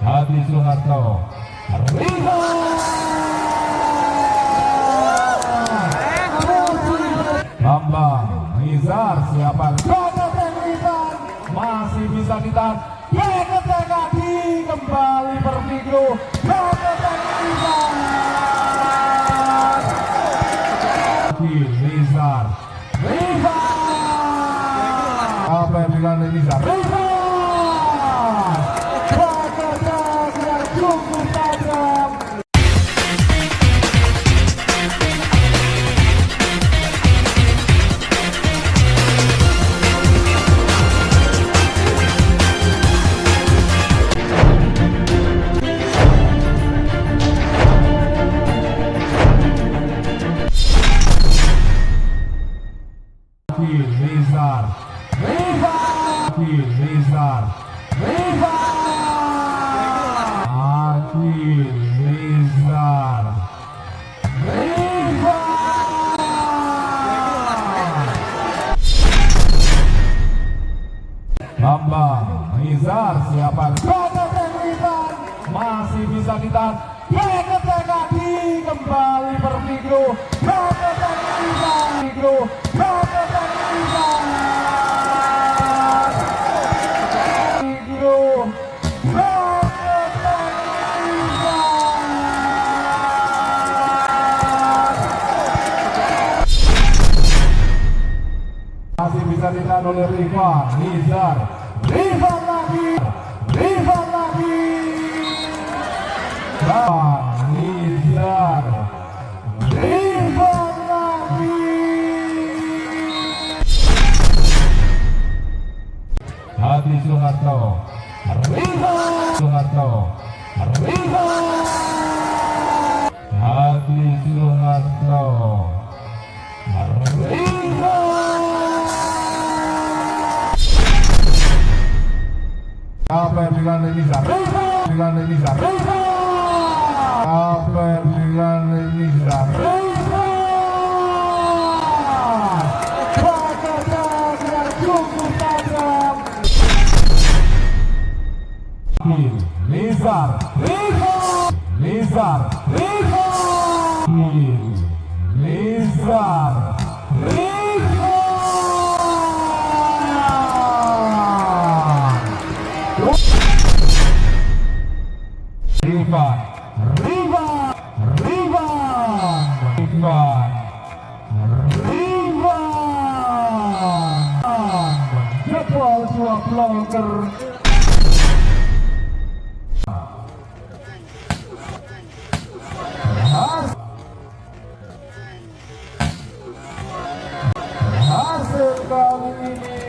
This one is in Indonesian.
Hadi Soeharto, Riva Bambang Nizar siapa? Masih bisa ditahan. Kembali berpikir. Nizar, Riva. Apa yang bilang Nizar? Riva. Cukup tajam. Nizar, Riva, Nizar, Riva, Nizar, Riva. Bambang Nizar siapa? Masih bisa ditahan. Kembali berpikir. Masih bisa ditahan oleh Riva, Nizar, Riva lagi, Riva lagi, Nizar, Riva lagi. Hadi Soeharto, Riva, Soeharto, Riva, Hadi Soeharto, Riva. Apa yang bilang Nizar? Bilang Nizar. Apa yang bilang Nizar? Cukup tajam. Nizar, Riva, Nizar, Riva, Nizar, Riva. Riva, Riva, Riva, Riva, Riva. Jebol dua bloker. Hasil kali ini